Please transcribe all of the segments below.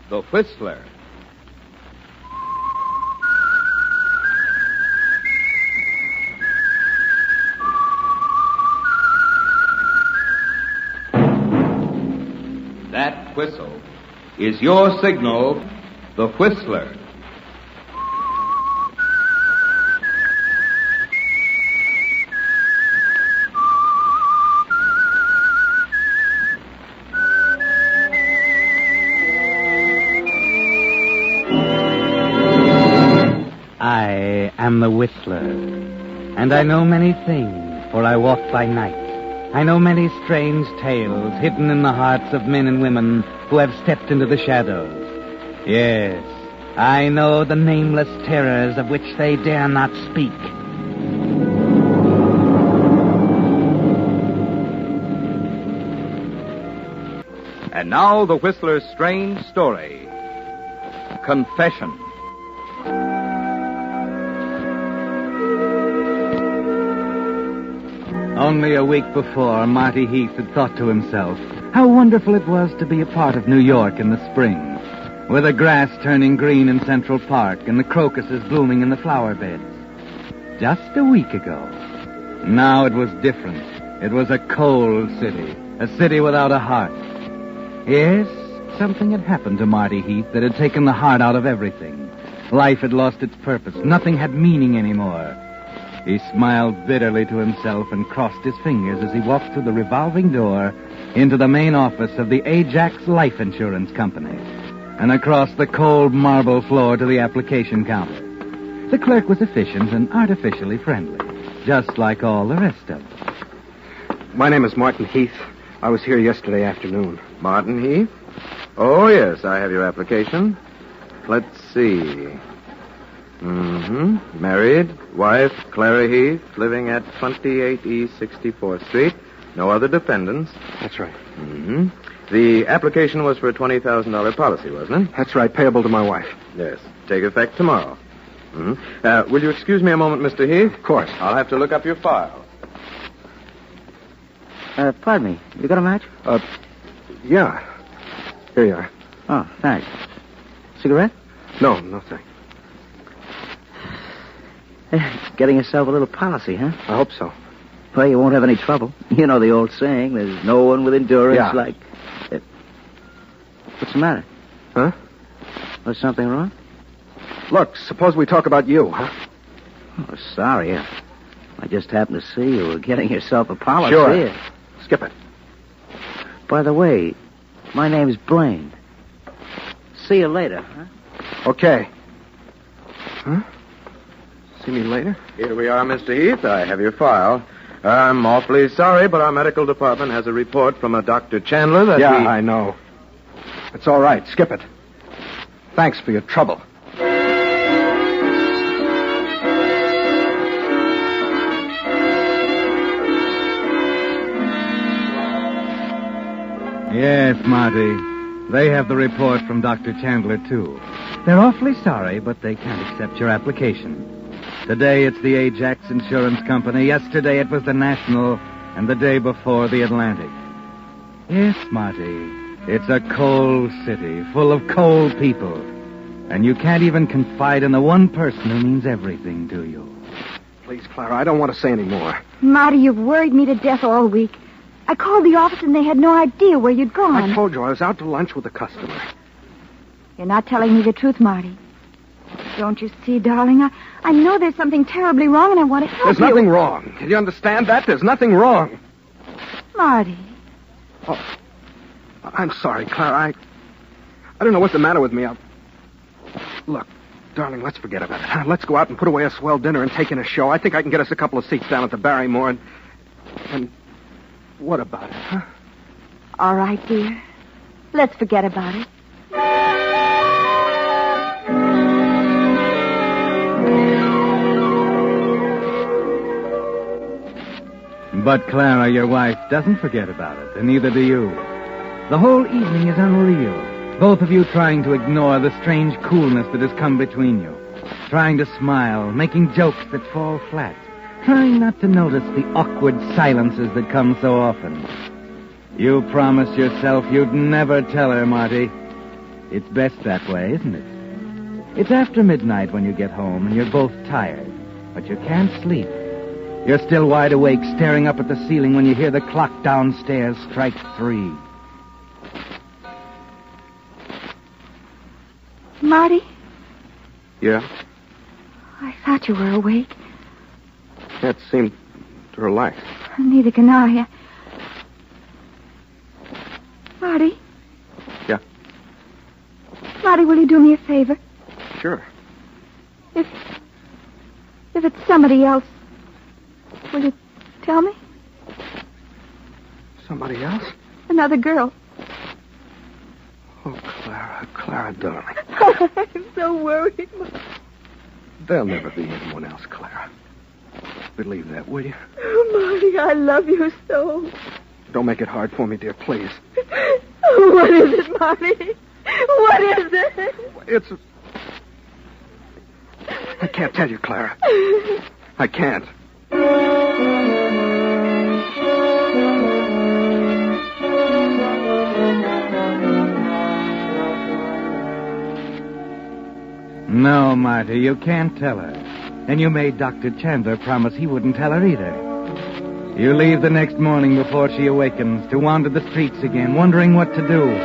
The Whistler. That whistle is your signal, the Whistler. I am the Whistler, and I know many things, for I walk by night. I know many strange tales hidden in the hearts of men and women who have stepped into the shadows. Yes, I know the nameless terrors of which they dare not speak. And now the Whistler's strange story. Confession. Only a week before, Marty Heath had thought to himself how wonderful it was to be a part of New York in the spring, with the grass turning green in Central Park and the crocuses blooming in the flower beds. Just a week ago. Now it was different. It was a cold city, a city without a heart. Yes, something had happened to Marty Heath that had taken the heart out of everything. Life had lost its purpose. Nothing had meaning anymore. He smiled bitterly to himself and crossed his fingers as he walked through the revolving door into the main office of the Ajax Life Insurance Company and across the cold marble floor to the application counter. The clerk was efficient and artificially friendly, just like all the rest of them. My name is Martin Heath. I was here yesterday afternoon. Martin Heath? Oh, yes, I have your application. Let's see. Married, wife, Clara Heath, living at 28 East 64th Street. No other dependents. That's right. The application was for a $20,000 policy, wasn't it? That's right, payable to my wife. Yes. Take effect tomorrow. Will you excuse me a moment, Mr. Heath? Of course. I'll have to look up your file. Pardon me. You got a match? Yeah. Here you are. Oh, thanks. Cigarette? No, thanks. Getting yourself a little policy, huh? I hope so. Well, you won't have any trouble. You know the old saying, there's no one with endurance like... What's the matter? Huh? Was something wrong? Look, suppose we talk about you, huh? Oh, sorry. I just happened to see you were getting yourself a policy. Sure. Skip it. By the way, my name's Blaine. See you later, huh? Okay. Huh? See me later? Here we are, Mr. Heath. I have your file. I'm awfully sorry, but our medical department has a report from a Dr. Chandler that I know. It's all right. Skip it. Thanks for your trouble. Yes, Marty. They have the report from Dr. Chandler, too. They're awfully sorry, but they can't accept your application. Today it's the Ajax Insurance Company. Yesterday it was the National, and the day before the Atlantic. Yes, Marty. It's a cold city, full of cold people. And you can't even confide in the one person who means everything to you. Please, Clara, I don't want to say any more. Marty, you've worried me to death all week. I called the office and they had no idea where you'd gone. I told you I was out to lunch with a customer. You're not telling me the truth, Marty. Don't you see, darling? I know there's something terribly wrong and I want to help There's nothing wrong. Did you understand that? There's nothing wrong. Marty. Oh, I'm sorry, Clara. I don't know what's the matter with me. Look, darling, let's forget about it. Huh? Let's go out and put away a swell dinner and take in a show. I think I can get us a couple of seats down at the Barrymore and what about it, huh? All right, dear. Let's forget about it. But Clara, your wife, doesn't forget about it, and neither do you. The whole evening is unreal. Both of you trying to ignore the strange coolness that has come between you. Trying to smile, making jokes that fall flat. Trying not to notice the awkward silences that come so often. You promised yourself you'd never tell her, Marty. It's best that way, isn't it? It's after midnight when you get home and you're both tired, but you can't sleep. You're still wide awake, staring up at the ceiling when you hear the clock downstairs strike 3. Marty, Yeah? I thought you were awake. It seemed to relax. Neither can I. Marty? Yeah? Marty, will you do me a favor? Sure. If it's somebody else, will you tell me? Somebody else? Another girl. Oh, Clara, darling. I'm so worried. There'll never be anyone else, Clara. Believe that, will you? Oh, Marty, I love you so. Don't make it hard for me, dear, please. What is it, Marty? What is it? It's... I can't tell you, Clara. I can't. No, Marty, you can't tell her. And you made Dr. Chandler promise he wouldn't tell her either. You leave the next morning before she awakens to wander the streets again, wondering what to do.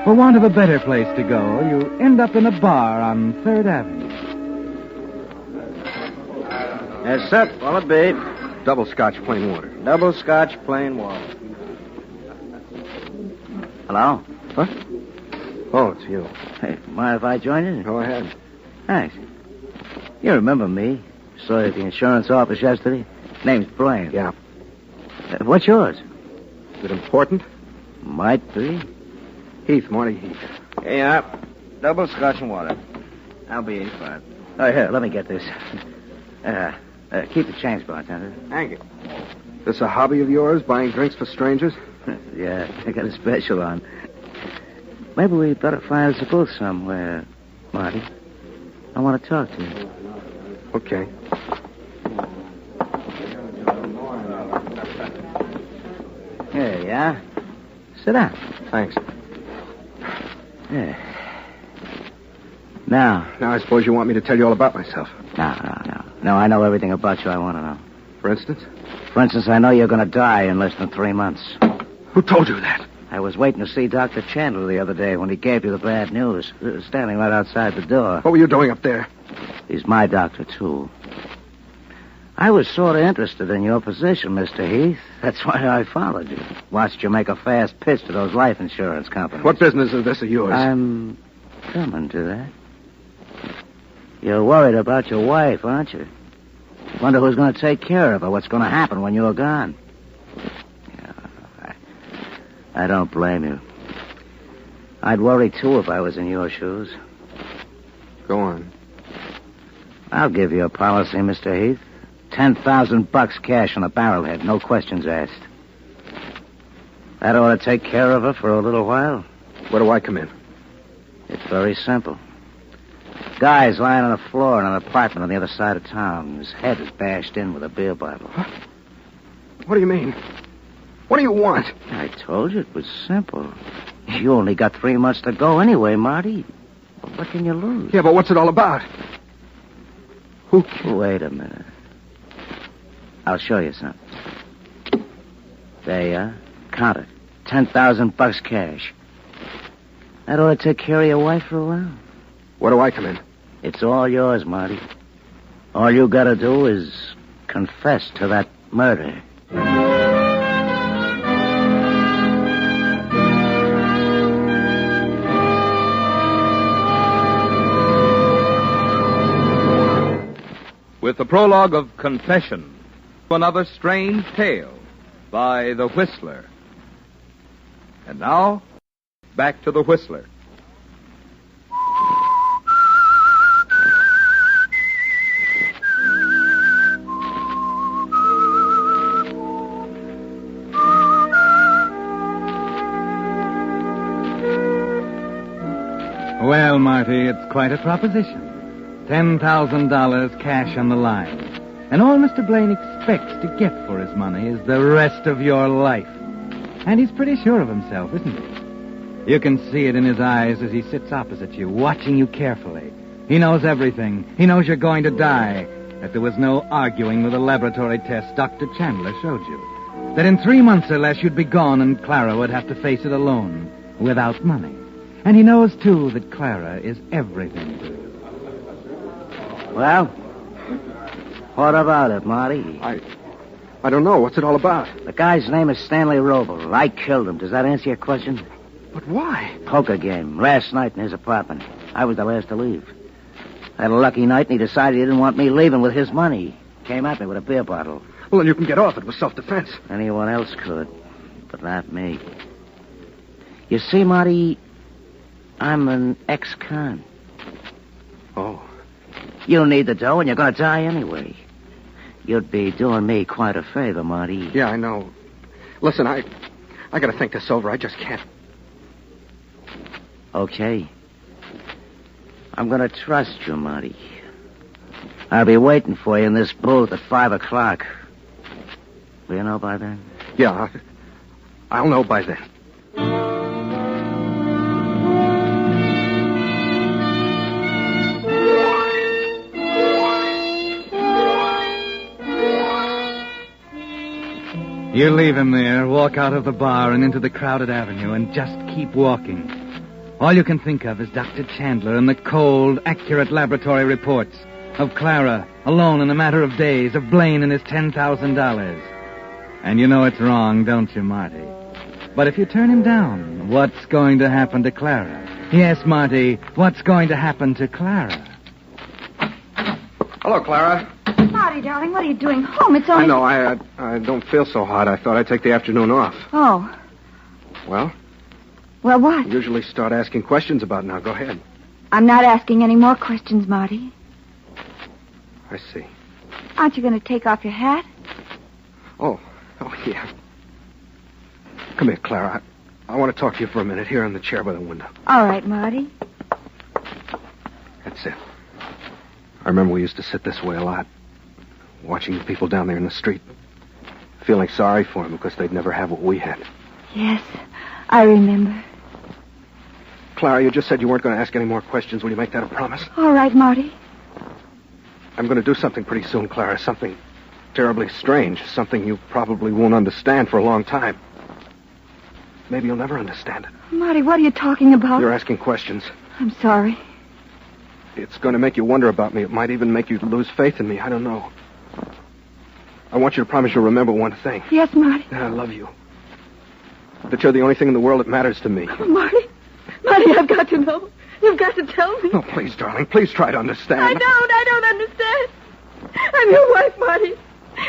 For want of a better place to go, you end up in a bar on 3rd Avenue. Yes, sir. Will it be? Double Scotch plain water. Double Scotch, plain water. Hello? What? Oh, it's you. Hey, mind if I join you? Go ahead. Thanks. You remember me? Saw you at the insurance office yesterday. Name's Blaine. Yeah. What's yours? Is it important? Might be. Heath, Marty Heath. Yeah. Double Scotch and water. I'll be 85. Oh, here, let me get this. Keep the change, bartender. Thank you. This a hobby of yours, buying drinks for strangers? Yeah, I got a special on. Maybe we better find us a booth somewhere, Marty. I want to talk to you. Okay. Here you are. Sit down. Thanks. Yeah. Now, I suppose you want me to tell you all about myself. No. No, I know everything about you I want to know. For instance? For instance, I know you're going to die in less than 3 months. Who told you that? I was waiting to see Dr. Chandler the other day when he gave you the bad news. Standing right outside the door. What were you doing up there? He's my doctor, too. I was sort of interested in your position, Mr. Heath. That's why I followed you. Watched you make a fast pitch to those life insurance companies. What business is this of yours? I'm coming to that. You're worried about your wife, aren't you? Wonder who's going to take care of her, what's going to happen when you're gone. Yeah, I don't blame you. I'd worry, too, if I was in your shoes. Go on. I'll give you a policy, Mr. Heath. $10,000 cash on the barrelhead, no questions asked. That ought to take care of her for a little while. Where do I come in? It's very simple. Guy's lying on the floor in an apartment on the other side of town. His head is bashed in with a beer bottle. What do you mean? What do you want? I told you it was simple. You only got 3 months to go anyway, Marty. What can you lose? Yeah, but what's it all about? Who... Wait a minute. I'll show you something. There you are. Count it. $10,000 cash. That ought to take care of your wife for a while. Where do I come in? It's all yours, Marty. All you gotta do is confess to that murder. With the prologue of Confession, another strange tale by The Whistler. And now, back to The Whistler. Well, Marty, it's quite a proposition. $10,000 cash on the line. And all Mr. Blaine expects to get for his money is the rest of your life. And he's pretty sure of himself, isn't he? You can see it in his eyes as he sits opposite you, watching you carefully. He knows everything. He knows you're going to die. That there was no arguing with the laboratory tests Dr. Chandler showed you. That in 3 months or less you'd be gone and Clara would have to face it alone, without money. And he knows, too, that Clara is everything to you. Well, what about it, Marty? I don't know. What's it all about? The guy's name is Stanley Roble. I killed him. Does that answer your question? But why? Poker game. Last night in his apartment. I was the last to leave. I had a lucky night, and he decided he didn't want me leaving with his money. Came at me with a beer bottle. Well, then you can get off. It was self-defense. Anyone else could, but not me. You see, Marty, I'm an ex-con. Oh. You need the dough, and you're going to die anyway. You'd be doing me quite a favor, Marty. Yeah, I know. Listen, I got to think this over. I just can't. Okay. I'm going to trust you, Marty. I'll be waiting for you in this booth at 5 o'clock. Will you know by then? Yeah, I'll know by then. You leave him there, walk out of the bar and into the crowded avenue, and just keep walking. All you can think of is Dr. Chandler and the cold, accurate laboratory reports of Clara, alone in a matter of days, of Blaine and his $10,000. And you know it's wrong, don't you, Marty? But if you turn him down, what's going to happen to Clara? Yes, Marty, what's going to happen to Clara? Hello, Clara. Marty, darling, what are you doing home? It's only... I know, I don't feel so hot. I thought I'd take the afternoon off. Oh. Well? Well, what? Usually start asking questions about it now. Go ahead. I'm not asking any more questions, Marty. I see. Aren't you going to take off your hat? Oh, yeah. Come here, Clara. I want to talk to you for a minute here in the chair by the window. All right, Marty. That's it. I remember we used to sit this way a lot, watching the people down there in the street, feeling sorry for them because they'd never have what we had. Yes, I remember. Clara, you just said you weren't going to ask any more questions. Will you make that a promise? All right, Marty. I'm going to do something pretty soon, Clara. Something terribly strange. Something you probably won't understand for a long time. Maybe you'll never understand it. Marty, what are you talking about? You're asking questions. I'm sorry. It's going to make you wonder about me. It might even make you lose faith in me. I don't know. I want you to promise you'll remember one thing. Yes, Marty. That I love you. That you're the only thing in the world that matters to me. Oh, Marty, I've got to know. You've got to tell me. Oh, please, darling. Please try to understand. I don't understand. I'm your wife, Marty.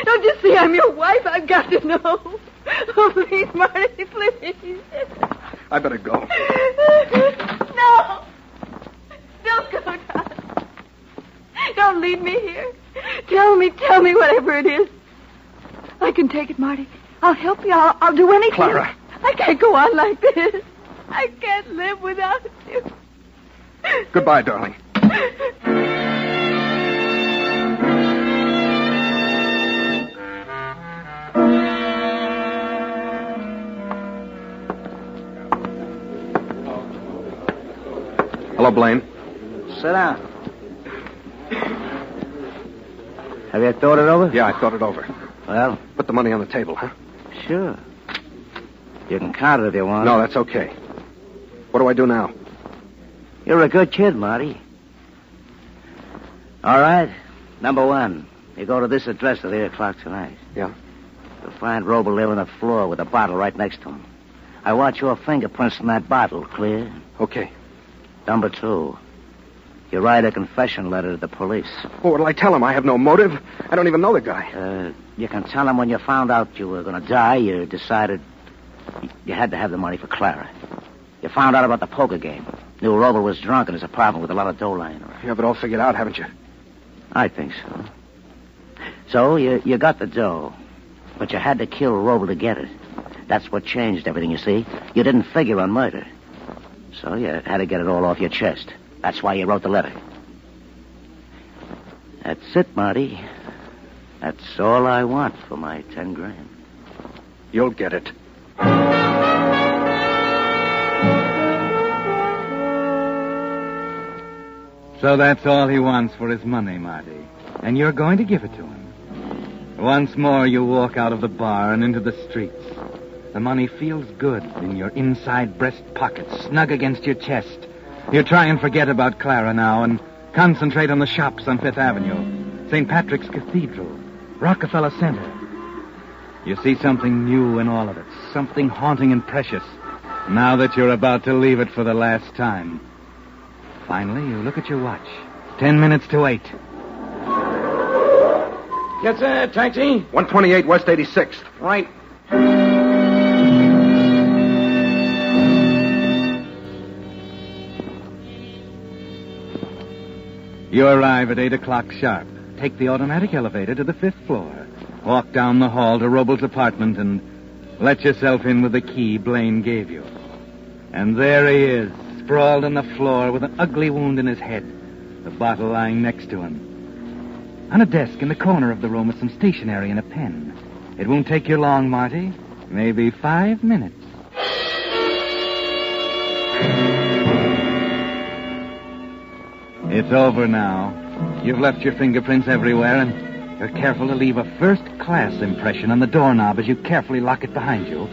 Don't you see I'm your wife? I've got to know. Oh, please, Marty, please. I better go. No. Don't go, darling. Don't leave me here. Tell me whatever it is. I can take it, Marty. I'll help you. I'll do anything. Clara. I can't go on like this. I can't live without you. Goodbye, darling. Hello, Blaine. Sit down. Have you thought it over? Yeah, I thought it over. Well, Put the money on the table, huh? sure. You can count it if you want. No, that's okay. What do I do now? You're a good kid, Marty. All right. Number one, you go to this address at 8 o'clock tonight. Yeah? You'll find Roble there on the floor with a bottle right next to him. I want your fingerprints in that bottle, clear? Okay. Number two, you write a confession letter to the police. Well, what'll I tell him? I have no motive. I don't even know the guy. You can tell them when you found out you were going to die, you decided you had to have the money for Clara. You found out about the poker game. Knew Roble was drunk in his apartment with a lot of dough lying around. You have it all figured out, haven't you? I think so. So you got the dough, but you had to kill Roble to get it. That's what changed everything, you see. You didn't figure on murder. So you had to get it all off your chest. That's why you wrote the letter. That's it, Marty. That's all I want for my 10 grand. You'll get it. So that's all he wants for his money, Marty. And you're going to give it to him. Once more you walk out of the bar and into the streets. The money feels good in your inside breast pocket, snug against your chest. You try and forget about Clara now and concentrate on the shops on Fifth Avenue, St. Patrick's Cathedral, Rockefeller Center. You see something new in all of it, something haunting and precious, now that you're about to leave it for the last time. Finally, you look at your watch. 10 minutes to 8. Yes, sir. Taxi? 128 West 86th. Right. You arrive at 8 o'clock sharp. Take the automatic elevator to the 5th floor. Walk down the hall to Robel's apartment and let yourself in with the key Blaine gave you. And there he is, sprawled on the floor with an ugly wound in his head, the bottle lying next to him. On a desk in the corner of the room is some stationery and a pen. It won't take you long, Marty. Maybe 5 minutes. It's over now. You've left your fingerprints everywhere, and you're careful to leave a first-class impression on the doorknob as you carefully lock it behind you.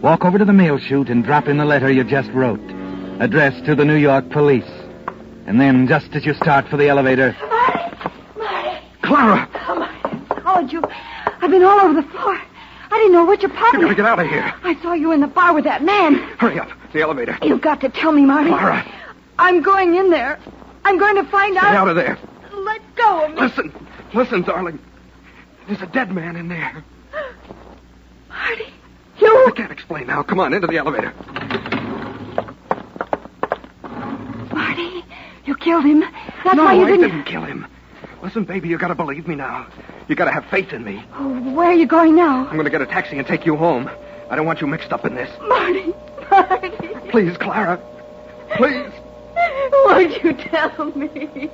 Walk over to the mail chute and drop in the letter you just wrote, addressed to the New York police. And then, just as you start for the elevator... Marty! Clara! Oh, Marty, how would you... I've been all over the floor. I didn't know what your You partner... gotta get out of here. I saw you in the bar with that man. Hurry up. The elevator. You've got to tell me, Marty. Clara. I'm going in there. I'm going to find Stay out... out of there. Let go of me. Listen, darling. There's a dead man in there. Marty, you... I can't explain now. Come on, into the elevator. Marty, you killed him. That's No, why you I didn't... didn't kill him. Listen, baby, you gotta believe me now. You gotta have faith in me. Oh, where are you going now? I'm gonna get a taxi and take you home. I don't want you mixed up in this. Marty. Please, Clara. Please. Won't you tell me?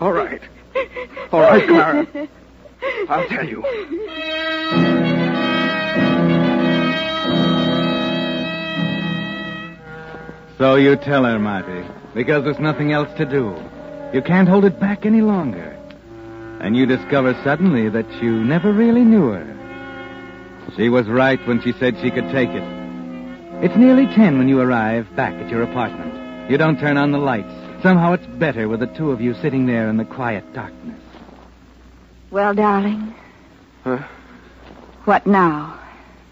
All right. All right, Clara. I'll tell you. So you tell her, Marty, because there's nothing else to do. You can't hold it back any longer. And you discover suddenly that you never really knew her. She was right when she said she could take it. It's nearly 10 when you arrive back at your apartment. You don't turn on the lights. Somehow it's better with the two of you sitting there in the quiet darkness. Well, darling. Huh? What now?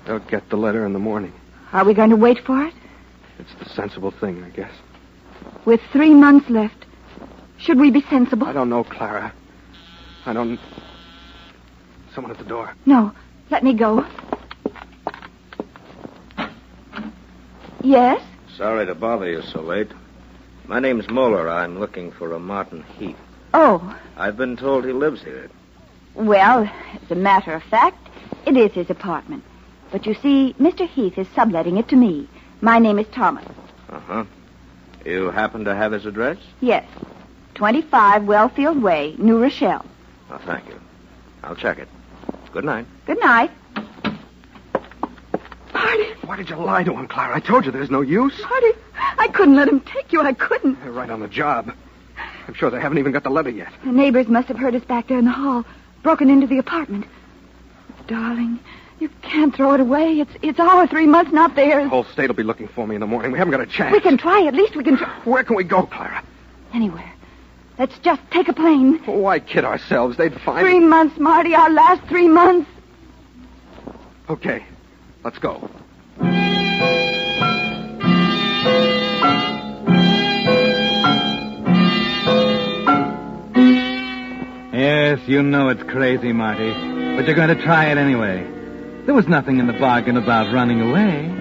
I'll get the letter in the morning. Are we going to wait for it? It's the sensible thing, I guess. With 3 months left, should we be sensible? I don't know, Clara. I don't... Someone at the door. No, let me go. Yes? Sorry to bother you so late. My name's Muller. I'm looking for a Martin Heath. Oh, I've been told he lives here. well, as a matter of fact, it is his apartment. But you see, Mr. Heath is subletting it to me. My name is Thomas. Uh-huh. You happen to have his address? Yes. 25 Wellfield Way, New Rochelle. Oh, thank you. I'll check it. Good night. Good night. Marty, Why did you lie to him, Clara? I told you there's no use. Marty, I couldn't let him take you. I couldn't. They're right on the job. I'm sure they haven't even got the letter yet. The neighbors must have heard us back there in the hall, broken into the apartment. Darling, you can't throw it away. It's our 3 months, not The theirs. whole state will be looking for me in the morning. We haven't got a chance. We can try. At least we can try. Where can we go, Clara? Anywhere. Let's just take a plane. Why kid ourselves? They'd find... 3 months, Marty. Our last 3 months. Okay, let's go. Yes, you know it's crazy, Marty. But you're going to try it anyway. There was nothing in the bargain about running away.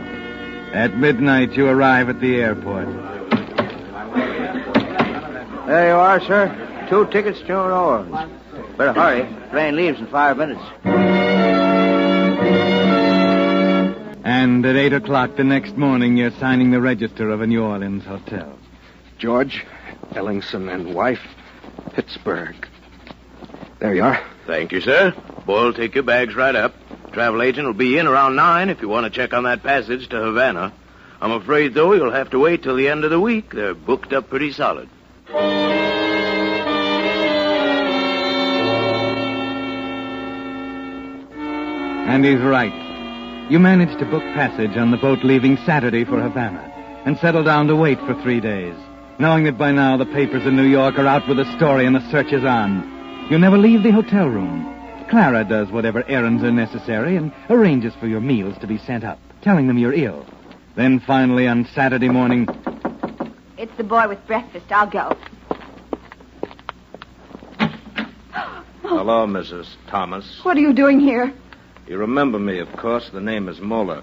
At midnight, you arrive at the airport. There you are, sir. 2 tickets to New Orleans. Better hurry. Plane leaves in 5 minutes. And at 8 o'clock the next morning, you're signing the register of a New Orleans hotel. George, Ellingson, and wife, Pittsburgh. There you are. Thank you, sir. Boy will take your bags right up. Travel agent will be in around 9 if you want to check on that passage to Havana. I'm afraid, though, you'll have to wait till the end of the week. They're booked up pretty solid. And he's right. You managed to book passage on the boat leaving Saturday for Havana and settle down to wait for 3 days, knowing that by now the papers in New York are out with the story and the search is on. You never leave the hotel room. Clara does whatever errands are necessary and arranges for your meals to be sent up, telling them you're ill. Then finally on Saturday morning... It's the boy with breakfast. I'll go. Hello, Mrs. Thomas. What are you doing here? You remember me, of course. The name is Moeller.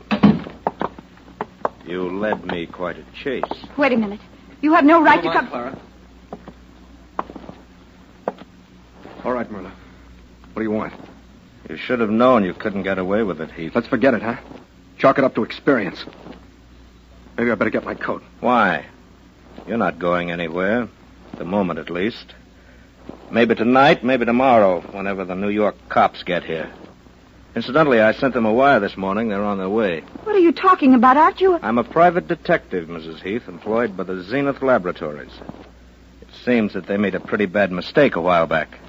You led me quite a chase. Wait a minute. You have no right to come... Clara. All right, Myrna. What do you want? You should have known you couldn't get away with it, Heath. Let's forget it, huh? Chalk it up to experience. Maybe I better get my coat. Why? You're not going anywhere. At the moment, at least. Maybe tonight, maybe tomorrow, whenever the New York cops get here. Incidentally, I sent them a wire this morning. They're on their way. What are you talking about? Aren't you... I'm a private detective, Mrs. Heath, employed by the Zenith Laboratories. It seems that they made a pretty bad mistake a while back.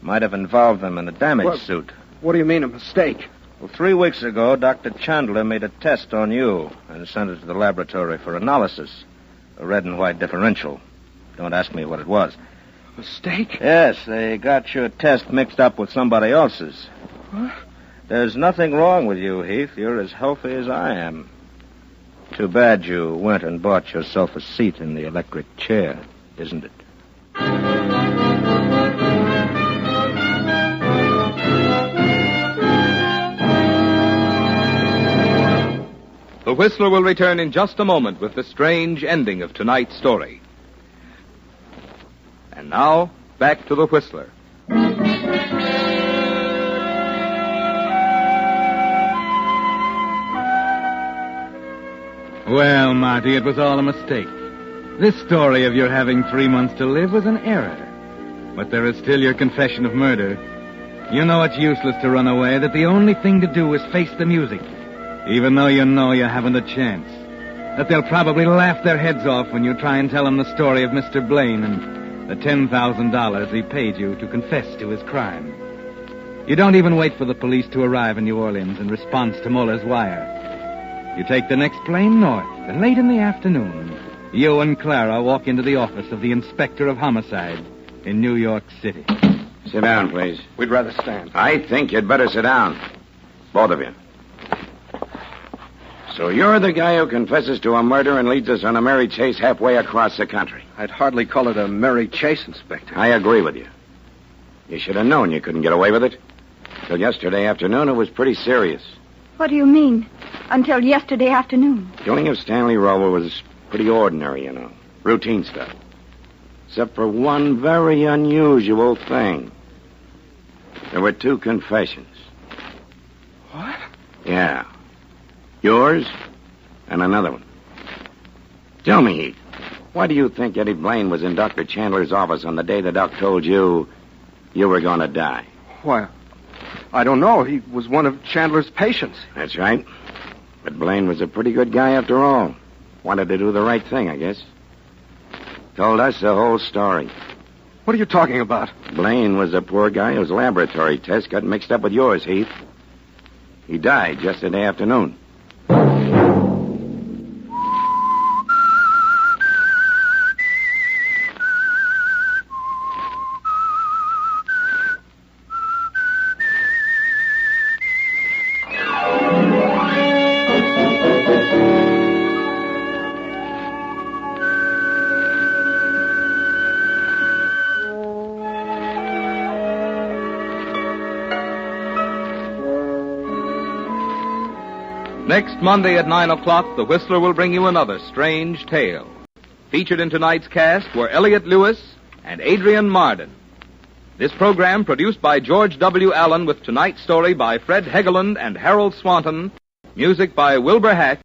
Might have involved them in a damage suit. What do you mean, a mistake? Well, 3 weeks ago, Dr. Chandler made a test on you and sent it to the laboratory for analysis. A red and white differential. Don't ask me what it was. Mistake? Yes, they got your test mixed up with somebody else's. What? There's nothing wrong with you, Heath. You're as healthy as I am. Too bad you went and bought yourself a seat in the electric chair, isn't it? The Whistler will return in just a moment with the strange ending of tonight's story. And now, back to the Whistler. Well, Marty, it was all a mistake. This story of your having 3 months to live was an error. But there is still your confession of murder. You know it's useless to run away, that the only thing to do is face the music, even though you know you haven't a chance. That they'll probably laugh their heads off when you try and tell them the story of Mr. Blaine and the $10,000 he paid you to confess to his crime. You don't even wait for the police to arrive in New Orleans in response to Muller's wire. You take the next plane north, and late in the afternoon, you and Clara walk into the office of the Inspector of Homicide in New York City. Sit down, please. We'd rather stand. I think you'd better sit down. Both of you. So you're the guy who confesses to a murder and leads us on a merry chase halfway across the country. I'd hardly call it a merry chase, Inspector. I agree with you. You should have known you couldn't get away with it. Till yesterday afternoon, it was pretty serious. What do you mean? Until yesterday afternoon. Killing of Stanley Rowell was pretty ordinary, you know. Routine stuff. Except for one very unusual thing. There were 2 confessions. What? Yeah. Yours and another one. Tell me, Heath, why do you think Eddie Blaine was in Dr. Chandler's office on the day the doc told you were going to die? Why, I don't know. He was one of Chandler's patients. That's right. But Blaine was a pretty good guy after all. Wanted to do the right thing, I guess. Told us the whole story. What are you talking about? Blaine was a poor guy whose laboratory test got mixed up with yours, Heath. He died yesterday afternoon. Next Monday at 9 o'clock, the Whistler will bring you another strange tale. Featured in tonight's cast were Elliot Lewis and Adrian Marden. This program produced by George W. Allen with tonight's story by Fred Hegeland and Harold Swanton. Music by Wilbur Hatch.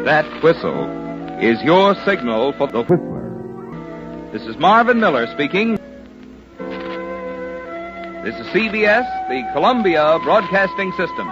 That whistle is your signal for the Whistler. This is Marvin Miller speaking. This is CBS, the Columbia Broadcasting System.